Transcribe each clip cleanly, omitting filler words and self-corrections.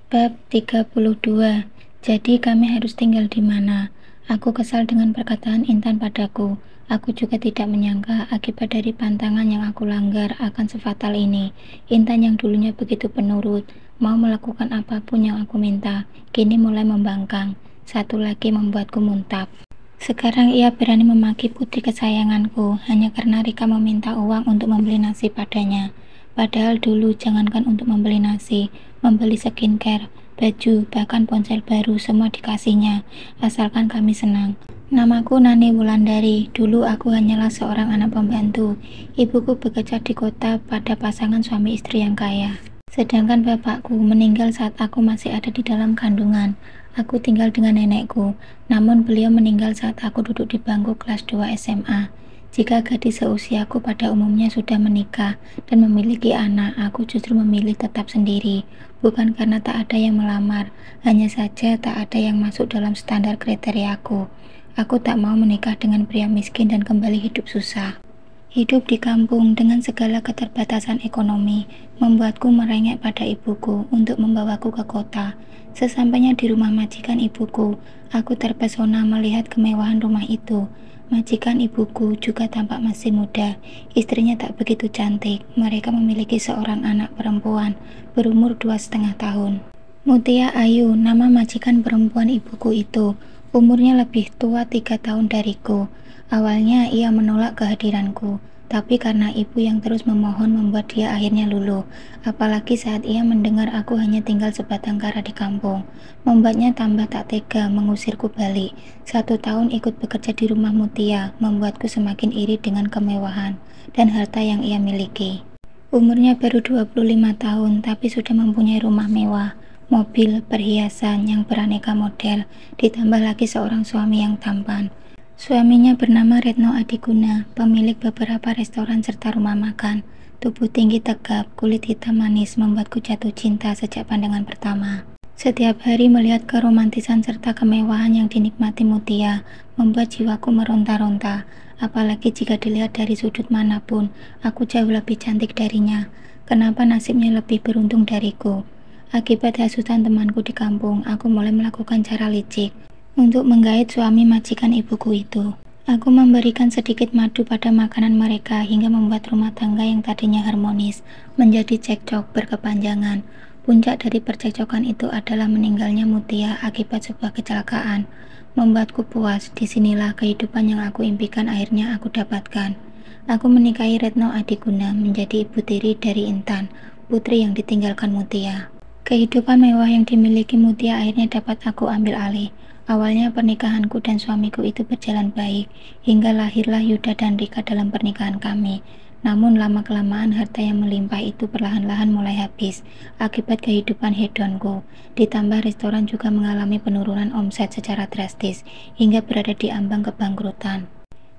Bab 32. Jadi kami harus tinggal di mana? Aku kesal dengan perkataan Intan padaku. Aku juga tidak menyangka akibat dari pantangan yang aku langgar akan sefatal ini. Intan yang dulunya begitu penurut, mau melakukan apapun yang aku minta, kini mulai membangkang. Satu lagi membuatku muntap. Sekarang ia berani memaki putri kesayanganku hanya karena Rika meminta uang untuk membeli nasi padanya. Padahal dulu jangankan untuk membeli nasi, membeli skincare, baju, bahkan ponsel baru semua dikasihnya, asalkan kami senang. Namaku Nani Wulandari. Dulu aku hanyalah seorang anak pembantu. Ibuku bekerja di kota pada pasangan suami istri yang kaya. Sedangkan bapakku meninggal saat aku masih ada di dalam kandungan. Aku tinggal dengan nenekku, namun beliau meninggal saat aku duduk di bangku kelas 2 SMA. Jika gadis seusiaku pada umumnya sudah menikah dan memiliki anak, aku justru memilih tetap sendiri. Bukan karena tak ada yang melamar, hanya saja tak ada yang masuk dalam standar kriteriaku. Aku tak mau menikah dengan pria miskin dan kembali hidup susah. Hidup di kampung dengan segala keterbatasan ekonomi membuatku merengek pada ibuku untuk membawaku ke kota. Sesampainya di rumah majikan ibuku, aku terpesona melihat kemewahan rumah itu. Majikan ibuku juga tampak masih muda, istrinya tak begitu cantik. Mereka memiliki seorang anak perempuan berumur 2,5 tahun. Mutia Ayu, nama majikan perempuan ibuku itu. Umurnya lebih tua 3 tahun dariku. Awalnya ia menolak kehadiranku, tapi karena ibu yang terus memohon membuat dia akhirnya luluh. Apalagi saat ia mendengar aku hanya tinggal sebatang kara di kampung, membuatnya tambah tak tega mengusirku balik. 1 tahun ikut bekerja di rumah Mutia membuatku semakin iri dengan kemewahan dan harta yang ia miliki. Umurnya baru 25 tahun, tapi sudah mempunyai rumah mewah, mobil, perhiasan yang beraneka model, ditambah lagi seorang suami yang tampan. Suaminya bernama Retno Adiguna, pemilik beberapa restoran serta rumah makan. Tubuh tinggi tegap, kulit hitam manis membuatku jatuh cinta sejak pandangan pertama. Setiap hari melihat keromantisan serta kemewahan yang dinikmati Mutia membuat jiwaku meronta-ronta. Apalagi jika dilihat dari sudut manapun, aku jauh lebih cantik darinya. Kenapa nasibnya lebih beruntung dariku? Akibat hasutan temanku di kampung, aku mulai melakukan cara licik untuk menggait suami majikan ibuku itu. Aku memberikan sedikit madu pada makanan mereka hingga membuat rumah tangga yang tadinya harmonis menjadi cekcok berkepanjangan. Puncak dari percekcokan itu adalah meninggalnya Mutia akibat sebuah kecelakaan. Membuatku puas. Disinilah kehidupan yang aku impikan akhirnya aku dapatkan. Aku menikahi Retno Adiguna menjadi ibu tiri dari Intan, putri yang ditinggalkan Mutia. Kehidupan mewah yang dimiliki Mutia akhirnya dapat aku ambil alih. Awalnya pernikahanku dan suamiku itu berjalan baik, hingga lahirlah Yuda dan Rika dalam pernikahan kami. Namun lama-kelamaan harta yang melimpah itu perlahan-lahan mulai habis, akibat kehidupan hedonku. Ditambah restoran juga mengalami penurunan omset secara drastis, hingga berada di ambang kebangkrutan.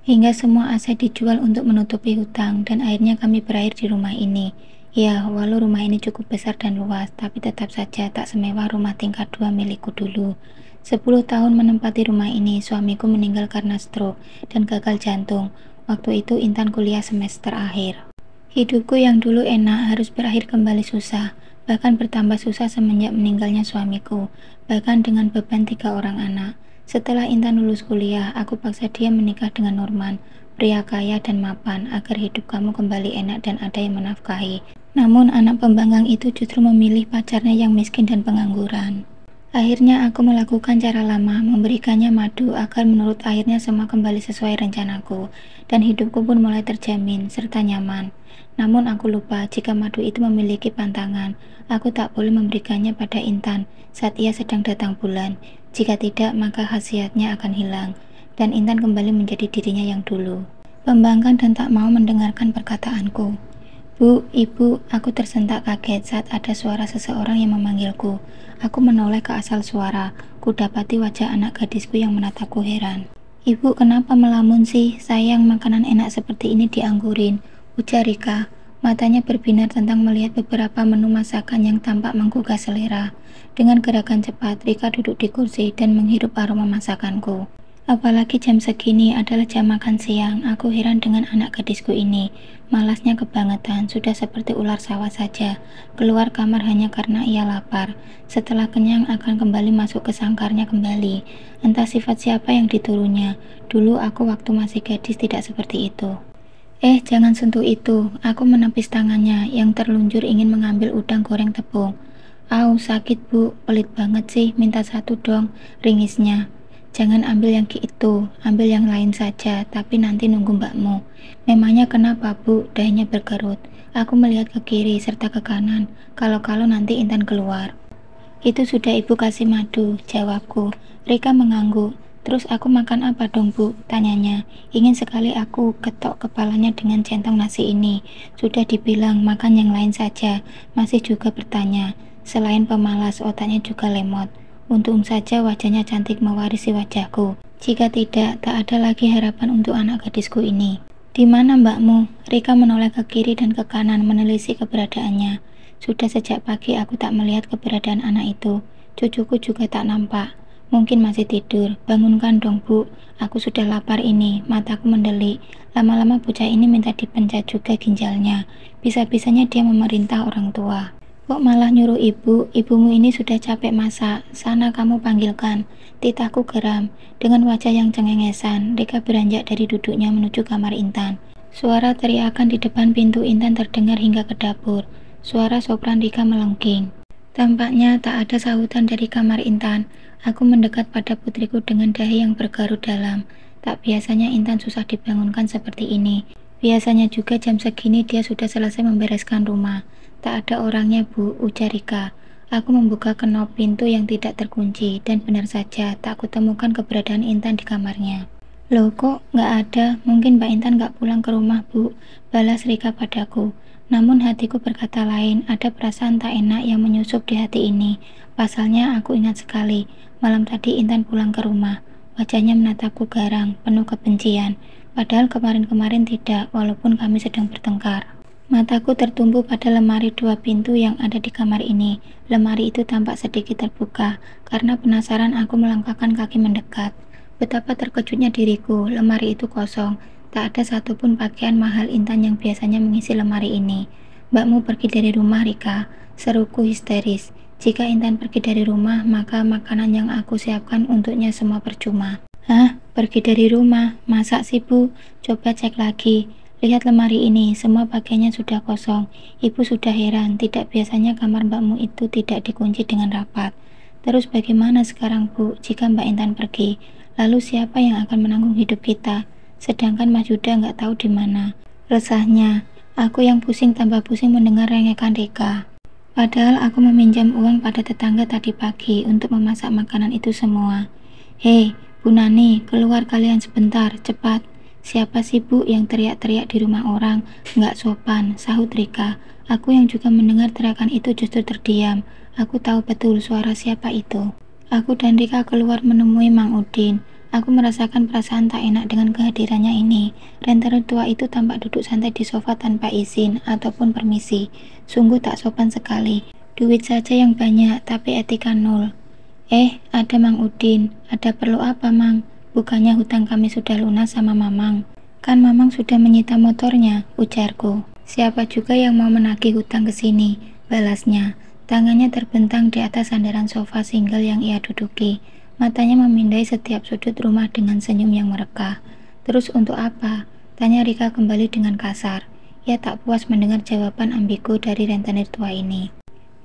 Hingga semua aset dijual untuk menutupi hutang, dan akhirnya kami berakhir di rumah ini. Ya, walau rumah ini cukup besar dan luas, tapi tetap saja tak semewah rumah tingkat 2 milikku dulu. 10 tahun menempati rumah ini, suamiku meninggal karena stroke dan gagal jantung. Waktu itu Intan kuliah semester akhir. Hidupku yang dulu enak harus berakhir kembali susah, bahkan bertambah susah semenjak meninggalnya suamiku, bahkan dengan beban 3 orang anak. Setelah Intan lulus kuliah, aku paksa dia menikah dengan Norman, pria kaya dan mapan, agar hidup kamu kembali enak dan ada yang menafkahi. Namun anak pembangkang itu justru memilih pacarnya yang miskin dan pengangguran. Akhirnya aku melakukan cara lama, memberikannya madu agar menurut akhirnya semua kembali sesuai rencanaku, dan hidupku pun mulai terjamin serta nyaman. Namun aku lupa jika madu itu memiliki pantangan. Aku tak boleh memberikannya pada Intan saat ia sedang datang bulan. Jika tidak, maka khasiatnya akan hilang, dan Intan kembali menjadi dirinya yang dulu. Pembangkang dan tak mau mendengarkan perkataanku. Bu, ibu, aku tersentak kaget saat ada suara seseorang yang memanggilku. Aku menoleh ke asal suara. Kudapati wajah anak gadisku yang menatapku heran. Ibu, kenapa melamun sih? Sayang, makanan enak seperti ini dianggurin, ujar Rika. Matanya berbinar tentang melihat beberapa menu masakan yang tampak menggugah selera. Dengan gerakan cepat, Rika duduk di kursi dan menghirup aroma masakanku. Apalagi jam segini adalah jam makan siang. Aku heran dengan anak gadisku ini. Malasnya kebangetan, sudah seperti ular sawah saja. Keluar kamar hanya karena ia lapar. Setelah kenyang akan kembali masuk ke sangkarnya kembali. Entah sifat siapa yang diturunnya. Dulu aku waktu masih gadis tidak seperti itu. Jangan sentuh itu. Aku menepis tangannya yang terlunjur ingin mengambil udang goreng tepung. Au, sakit bu, pelit banget sih, minta satu dong, ringisnya. Jangan ambil yang itu, ambil yang lain saja, tapi nanti nunggu mbakmu. Memangnya kenapa bu? Dahinya berkerut. Aku melihat ke kiri serta ke kanan, kalau-kalau nanti Intan keluar. Itu sudah ibu kasih madu, jawabku. Rika mengangguk. Terus aku makan apa dong bu? Tanyanya. Ingin sekali aku ketok kepalanya dengan centong nasi ini. Sudah dibilang makan yang lain saja, masih juga bertanya. Selain pemalas, otaknya juga lemot. Untung saja wajahnya cantik mewarisi wajahku. Jika tidak, tak ada lagi harapan untuk anak gadisku ini. Di mana mbakmu? Rika menoleh ke kiri dan ke kanan menelisik keberadaannya. Sudah sejak pagi aku tak melihat keberadaan anak itu. Cucuku juga tak nampak. Mungkin masih tidur. Bangunkan dong bu, aku sudah lapar ini. Mataku mendelik. Lama-lama bocah ini minta dipencet juga ginjalnya. Bisa-bisanya dia memerintah orang tua. Kok malah nyuruh ibu? Ibumu ini sudah capek masak. Sana kamu panggilkan. Titahku geram. Dengan wajah yang cengengesan, Rika beranjak dari duduknya menuju kamar Intan. Suara teriakan di depan pintu Intan terdengar hingga ke dapur. Suara sopran Rika melengking. Tampaknya tak ada sahutan dari kamar Intan. Aku mendekat pada putriku dengan dahi yang bergarut dalam. Tak biasanya Intan susah dibangunkan seperti ini. Biasanya juga jam segini dia sudah selesai membereskan rumah. Tak ada orangnya bu, ujar Rika. Aku membuka kenop pintu yang tidak terkunci, dan benar saja tak kutemukan keberadaan Intan di kamarnya. Loh kok nggak ada? Mungkin Mbak Intan nggak pulang ke rumah bu, balas Rika padaku. Namun hatiku berkata lain, ada perasaan tak enak yang menyusup di hati ini. Pasalnya aku ingat sekali, malam tadi Intan pulang ke rumah. Wajahnya menatapku garang, penuh kebencian. Padahal kemarin-kemarin tidak, walaupun kami sedang bertengkar. Mataku tertumpu pada lemari dua pintu yang ada di kamar ini. Lemari itu tampak sedikit terbuka. Karena penasaran aku melangkahkan kaki mendekat. Betapa terkejutnya diriku, lemari itu kosong. Tak ada satupun pakaian mahal Intan yang biasanya mengisi lemari ini. Mbakmu pergi dari rumah, Rika, seruku histeris. Jika Intan pergi dari rumah, maka makanan yang aku siapkan untuknya semua percuma. Hah? Pergi dari rumah? Masa sih bu? Coba cek lagi. Lihat lemari ini, semua pakaiannya sudah kosong. Ibu sudah heran, tidak biasanya kamar mbakmu itu tidak dikunci dengan rapat. Terus bagaimana sekarang bu, jika Mbak Intan pergi? Lalu siapa yang akan menanggung hidup kita? Sedangkan Mas Yuda nggak tahu di mana. Resahnya, aku yang pusing tambah pusing mendengar rengekan Rika. Padahal aku meminjam uang pada tetangga tadi pagi untuk memasak makanan itu semua. Hei, Bu Nani, keluar kalian sebentar, cepat. Siapa sih bu yang teriak-teriak di rumah orang? Nggak sopan, sahut Rika. Aku yang juga mendengar teriakan itu justru terdiam. Aku tahu betul suara siapa itu. Aku dan Rika keluar menemui Mang Udin. Aku merasakan perasaan tak enak dengan kehadirannya ini. Rentenir tua itu tampak duduk santai di sofa tanpa izin ataupun permisi. Sungguh tak sopan sekali. Duit saja yang banyak, tapi etika nol. Ada Mang Udin. Ada perlu apa, Mang? Bukannya hutang kami sudah lunas sama Mamang? Kan Mamang sudah menyita motornya, ujarku. Siapa juga yang mau menagih hutang ke sini? Balasnya. Tangannya terbentang di atas sandaran sofa single yang ia duduki. Matanya memindai setiap sudut rumah dengan senyum yang merekah. Terus untuk apa? Tanya Rika kembali dengan kasar. Ia tak puas mendengar jawaban ambigu dari rentenir tua ini.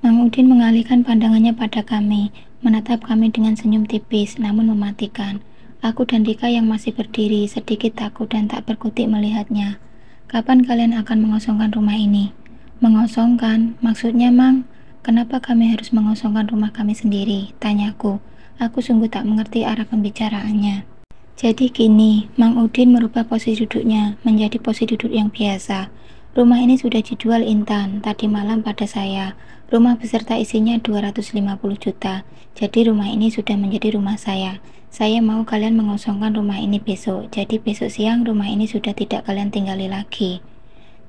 Mang Udin mengalihkan pandangannya pada kami, menatap kami dengan senyum tipis namun mematikan. Aku dan Rika yang masih berdiri sedikit takut dan tak berkutik melihatnya. Kapan kalian akan mengosongkan rumah ini? Mengosongkan? Maksudnya Mang? Kenapa kami harus mengosongkan rumah kami sendiri? Tanyaku. Aku sungguh tak mengerti arah pembicaraannya. Jadi gini, Mang Udin merubah posisi duduknya menjadi posisi duduk yang biasa. Rumah ini sudah dijual Intan tadi malam pada saya. Rumah beserta isinya 250 juta. Jadi rumah ini sudah menjadi rumah saya. Saya mau kalian mengosongkan rumah ini besok. Jadi besok siang rumah ini sudah tidak kalian tinggali lagi.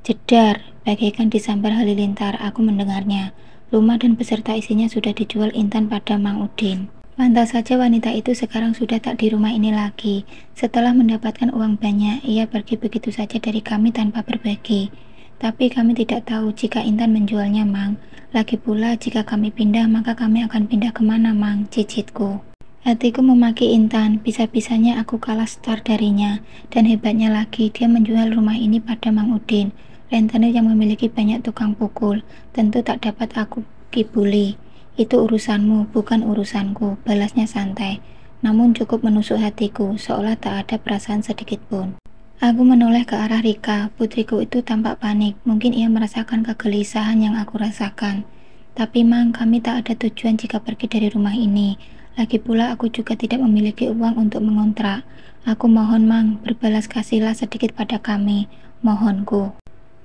Jedar, bagaikan disambar halilintar, aku mendengarnya. Rumah dan beserta isinya sudah dijual Intan pada Mang Udin. Pantas saja wanita itu sekarang sudah tak di rumah ini lagi. Setelah mendapatkan uang banyak, ia pergi begitu saja dari kami tanpa berbagi. Tapi kami tidak tahu jika Intan menjualnya, Mang. Lagi pula jika kami pindah, maka kami akan pindah kemana, Mang? Cicitku. Hatiku memaki Intan, bisa-bisanya aku kalah star darinya. Dan hebatnya lagi, dia menjual rumah ini pada Mang Udin, rentenir yang memiliki banyak tukang pukul. Tentu tak dapat aku kibuli. Itu urusanmu, bukan urusanku, balasnya santai. Namun cukup menusuk hatiku, seolah tak ada perasaan sedikit pun. Aku menoleh ke arah Rika, putriku itu tampak panik, mungkin ia merasakan kegelisahan yang aku rasakan. Tapi Mang, kami tak ada tujuan jika pergi dari rumah ini. Lagi pula aku juga tidak memiliki uang untuk mengontrak. Aku mohon Mang, berbalas kasihlah sedikit pada kami, mohonku.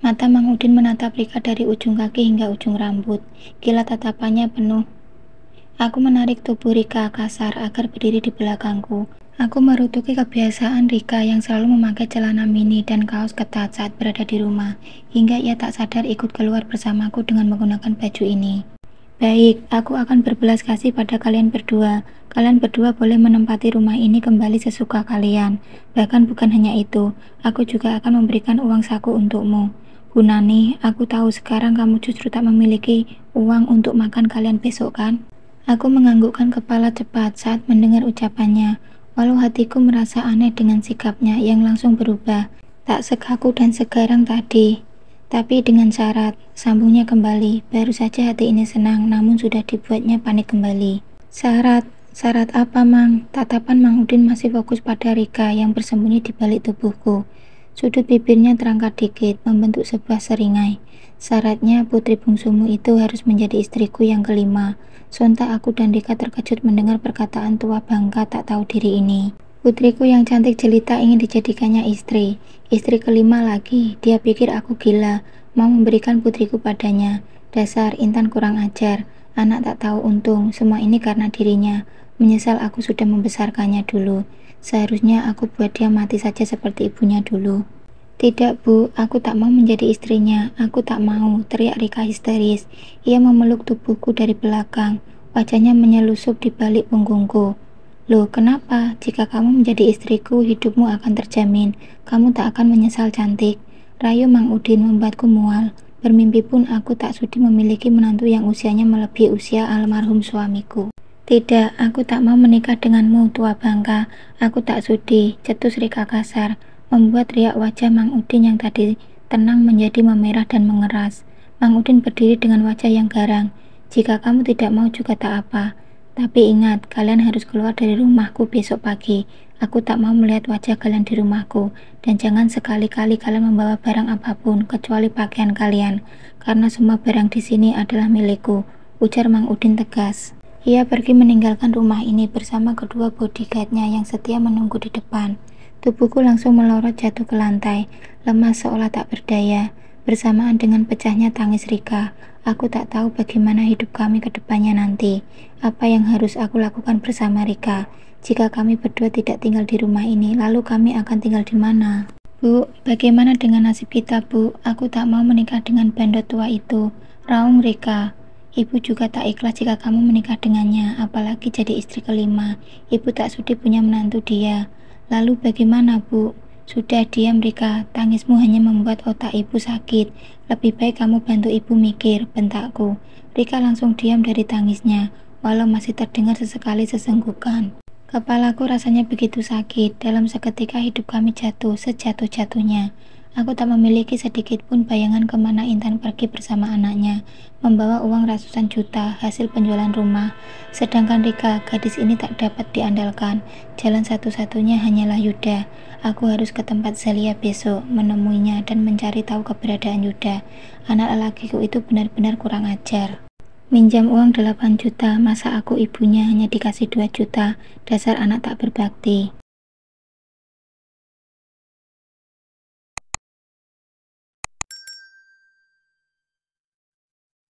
Mata Mang Udin menatap Rika dari ujung kaki hingga ujung rambut. Gila tatapannya penuh. Aku menarik tubuh Rika kasar agar berdiri di belakangku. Aku merutuki kebiasaan Rika yang selalu memakai celana mini dan kaos ketat saat berada di rumah, hingga ia tak sadar ikut keluar bersamaku dengan menggunakan baju ini. Baik, aku akan berbelas kasih pada kalian berdua. Kalian berdua boleh menempati rumah ini kembali sesuka kalian. Bahkan bukan hanya itu, aku juga akan memberikan uang saku untukmu. Bu Nani, aku tahu sekarang kamu justru tak memiliki uang untuk makan kalian besok kan? Aku menganggukkan kepala cepat saat mendengar ucapannya, walau hatiku merasa aneh dengan sikapnya yang langsung berubah, tak sekaku dan segarang tadi. Tapi dengan syarat, sambungnya kembali, baru saja hati ini senang namun sudah dibuatnya panik kembali. Syarat? Syarat apa, Mang? Tatapan Mang Udin masih fokus pada Rika yang bersembunyi di balik tubuhku. Sudut bibirnya terangkat dikit, membentuk sebuah seringai. Syaratnya putri bungsumu itu harus menjadi istriku yang kelima. Sontak aku dan Rika terkejut mendengar perkataan tua bangka tak tahu diri ini. Putriku yang cantik jelita ingin dijadikannya istri. Istri kelima lagi. Dia pikir aku gila, mau memberikan putriku padanya. Dasar Intan kurang ajar. Anak tak tahu untung, semua ini karena dirinya. Menyesal aku sudah membesarkannya dulu. Seharusnya aku buat dia mati saja seperti ibunya dulu. Tidak Bu, aku tak mau menjadi istrinya. Aku tak mau, teriak Rika histeris. Ia memeluk tubuhku dari belakang. Wajahnya menyelusup di balik punggungku. Loh, kenapa? Jika kamu menjadi istriku, hidupmu akan terjamin. Kamu tak akan menyesal cantik. Rayu Mang Udin membuatku mual. Bermimpi pun aku tak sudi memiliki menantu yang usianya melebihi usia almarhum suamiku. Tidak, aku tak mau menikah denganmu, tua bangka. Aku tak sudi, cetus Rika kasar, membuat riak wajah Mang Udin yang tadi tenang menjadi memerah dan mengeras. Mang Udin berdiri dengan wajah yang garang. Jika kamu tidak mau juga tak apa. Tapi ingat, kalian harus keluar dari rumahku besok pagi. Aku tak mau melihat wajah kalian di rumahku. Dan jangan sekali-kali kalian membawa barang apapun, kecuali pakaian kalian. Karena semua barang di sini adalah milikku, ujar Mang Udin tegas. Ia pergi meninggalkan rumah ini bersama kedua bodyguardnya yang setia menunggu di depan. Tubuhku langsung melorot jatuh ke lantai, lemas seolah tak berdaya. Bersamaan dengan pecahnya tangis Rika, aku tak tahu bagaimana hidup kami ke depannya nanti. Apa yang harus aku lakukan bersama Rika? Jika kami berdua tidak tinggal di rumah ini, lalu kami akan tinggal di mana? Bu, bagaimana dengan nasib kita, Bu? Aku tak mau menikah dengan bandot tua itu, raung Rika. Ibu juga tak ikhlas jika kamu menikah dengannya, apalagi jadi istri kelima. Ibu tak sudi punya menantu dia. Lalu bagaimana, Bu? Sudah diam Rika, tangismu hanya membuat otak ibu sakit. Lebih baik kamu bantu ibu mikir, bentakku. Rika langsung diam dari tangisnya, walau masih terdengar sesekali sesenggukan. Kepalaku rasanya begitu sakit, dalam seketika hidup kami jatuh sejatuh-jatuhnya. Aku tak memiliki sedikit pun bayangan kemana Intan pergi bersama anaknya, membawa uang ratusan juta hasil penjualan rumah. Sedangkan Rika, gadis ini tak dapat diandalkan. Jalan satu-satunya hanyalah Yuda. Aku harus ke tempat Zalia besok, menemuinya dan mencari tahu keberadaan Yuda. Anak lelakiku itu benar-benar kurang ajar. Minjam uang 8 juta, masa aku ibunya hanya dikasih 2 juta, dasar anak tak berbakti.